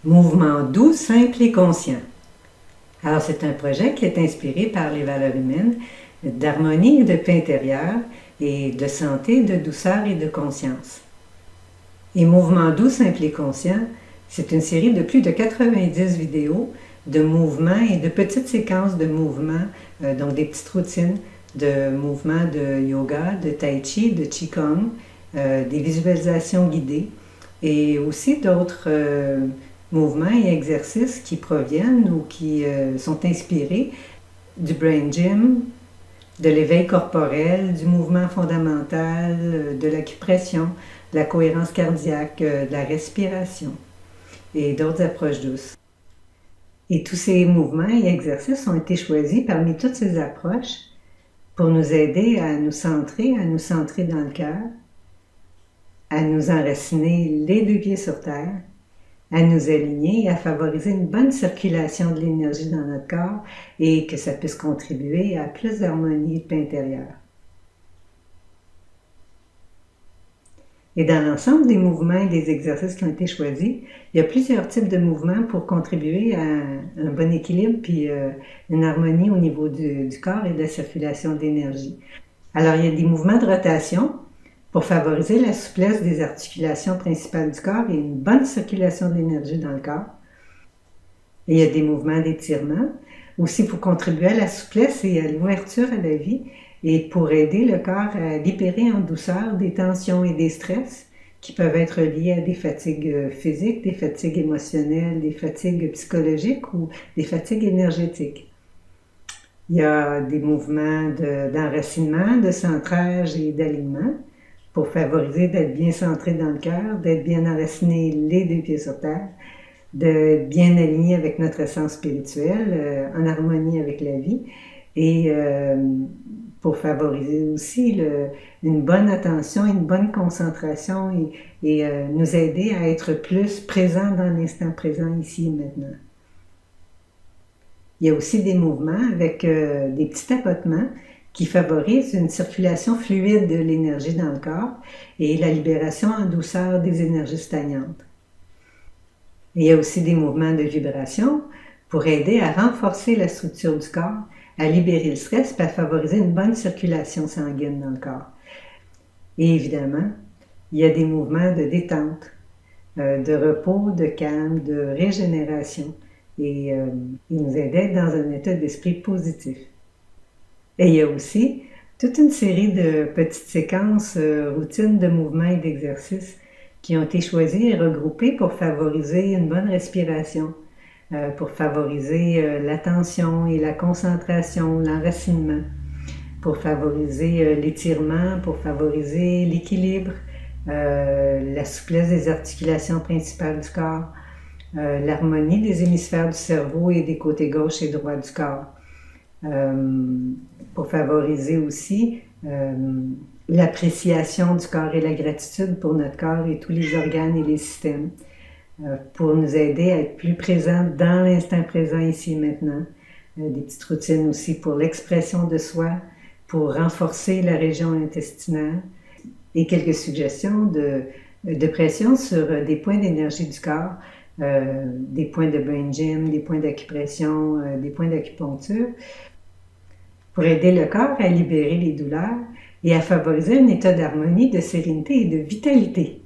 Mouvement doux, simple et conscient. Alors, c'est un projet qui est inspiré par les valeurs humaines d'harmonie et de paix intérieure et de santé, de douceur et de conscience. Et Mouvement doux, simple et conscient, c'est une série de plus de 90 vidéos de mouvements et de petites séquences de mouvements, donc des petites routines de mouvements de yoga, de tai chi, de qigong, des visualisations guidées et aussi d'autres mouvements et exercices qui proviennent ou qui sont inspirés du brain gym, de l'éveil corporel, du mouvement fondamental, de l'acupression, de la cohérence cardiaque, de la respiration et d'autres approches douces. Et tous ces mouvements et exercices ont été choisis parmi toutes ces approches pour nous aider à nous centrer dans le cœur, à nous enraciner les deux pieds sur terre, à nous aligner et à favoriser une bonne circulation de l'énergie dans notre corps et que ça puisse contribuer à plus d'harmonie et de paix intérieure. Et dans l'ensemble des mouvements et des exercices qui ont été choisis, il y a plusieurs types de mouvements pour contribuer à un bon équilibre puis une harmonie au niveau du corps et de la circulation d'énergie. Alors, il y a des mouvements de rotation pour favoriser la souplesse des articulations principales du corps et une bonne circulation de l'énergie dans le corps. Et il y a des mouvements d'étirement aussi pour contribuer à la souplesse et à l'ouverture à la vie et pour aider le corps à libérer en douceur des tensions et des stress qui peuvent être liés à des fatigues physiques, des fatigues émotionnelles, des fatigues psychologiques ou des fatigues énergétiques. Il y a des mouvements d'enracinement, de centrage et d'alignement pour favoriser d'être bien centré dans le cœur, d'être bien enraciné les deux pieds sur terre, d'être bien aligné avec notre essence spirituelle, en harmonie avec la vie et pour favoriser aussi une bonne attention, une bonne concentration et nous aider à être plus présents dans l'instant présent ici et maintenant. Il y a aussi des mouvements avec des petits tapotements qui favorisent une circulation fluide de l'énergie dans le corps et la libération en douceur des énergies stagnantes. Et il y a aussi des mouvements de vibration pour aider à renforcer la structure du corps, à libérer le stress et à favoriser une bonne circulation sanguine dans le corps. Et évidemment, il y a des mouvements de détente, de repos, de calme, de régénération et ils nous aident à être dans un état d'esprit positif. Et il y a aussi toute une série de petites séquences, routines de mouvements et d'exercices qui ont été choisis et regroupés pour favoriser une bonne respiration, pour favoriser l'attention et la concentration, l'enracinement, pour favoriser l'étirement, pour favoriser l'équilibre, la souplesse des articulations principales du corps, l'harmonie des hémisphères du cerveau et des côtés gauche et droit du corps, pour favoriser aussi l'appréciation du corps et la gratitude pour notre corps et tous les organes et les systèmes, pour nous aider à être plus présents dans l'instant présent ici et maintenant. Des petites routines aussi pour l'expression de soi, pour renforcer la région intestinale et quelques suggestions de pression sur des points d'énergie du corps, des points de brain gym, des points d'acupression, des points d'acupuncture, pour aider le corps à libérer les douleurs et à favoriser un état d'harmonie, de sérénité et de vitalité.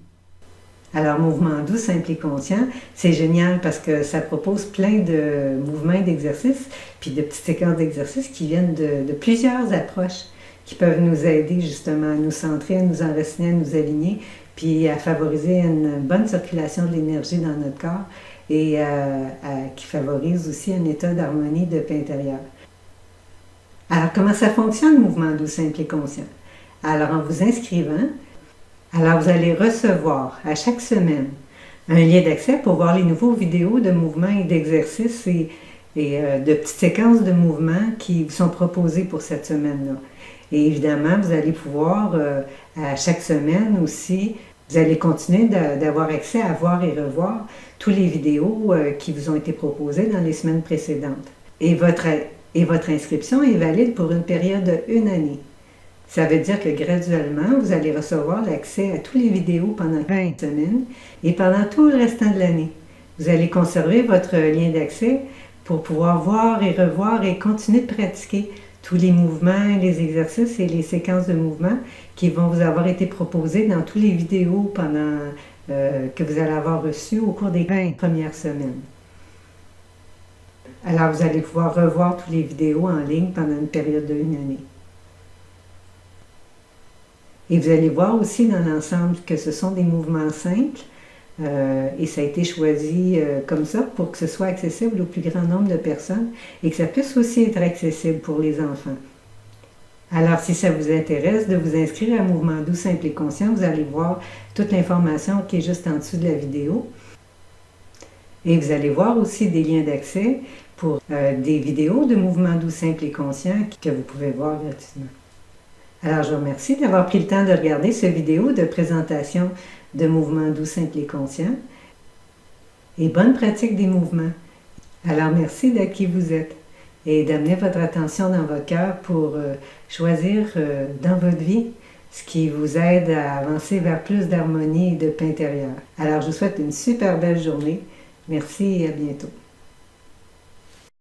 Alors, Mouvement doux, simple et conscient, c'est génial parce que ça propose plein de mouvements et d'exercices, puis de petites séquences d'exercices qui viennent de plusieurs approches qui peuvent nous aider justement à nous centrer, à nous enraciner, à nous aligner, puis à favoriser une bonne circulation de l'énergie dans notre corps et qui favorise aussi un état d'harmonie, de paix intérieure. Alors, comment ça fonctionne, le Mouvement doux, simple et conscient? Alors, en vous inscrivant, alors vous allez recevoir à chaque semaine un lien d'accès pour voir les nouveaux vidéos de mouvements et d'exercices et de petites séquences de mouvements qui vous sont proposées pour cette semaine-là. Et évidemment, vous allez pouvoir, à chaque semaine aussi, vous allez continuer d'avoir accès à voir et revoir toutes les vidéos qui vous ont été proposées dans les semaines précédentes. Et votre inscription est valide pour une période d'1 année. Ça veut dire que graduellement, vous allez recevoir l'accès à toutes les vidéos pendant 20 semaines et pendant tout le restant de l'année. Vous allez conserver votre lien d'accès pour pouvoir voir et revoir et continuer de pratiquer tous les mouvements, les exercices et les séquences de mouvements qui vont vous avoir été proposés dans toutes les vidéos que vous allez avoir reçues au cours des 20 premières semaines. Alors, vous allez pouvoir revoir toutes les vidéos en ligne pendant une période d'une année. Et vous allez voir aussi dans l'ensemble que ce sont des mouvements simples et ça a été choisi comme ça pour que ce soit accessible au plus grand nombre de personnes et que ça puisse aussi être accessible pour les enfants. Alors, si ça vous intéresse de vous inscrire à Mouvement Doux Simple et Conscient, vous allez voir toute l'information qui est juste en dessous de la vidéo. Et vous allez voir aussi des liens d'accès pour des vidéos de Mouvement Doux Simple et Conscient que vous pouvez voir gratuitement. Alors, je vous remercie d'avoir pris le temps de regarder cette vidéo de présentation de Mouvement Doux Simple et Conscient. Et bonne pratique des mouvements. Alors, merci d'être qui vous êtes et d'amener votre attention dans votre cœur pour choisir dans votre vie ce qui vous aide à avancer vers plus d'harmonie et de paix intérieure. Alors, je vous souhaite une super belle journée. Merci et à bientôt.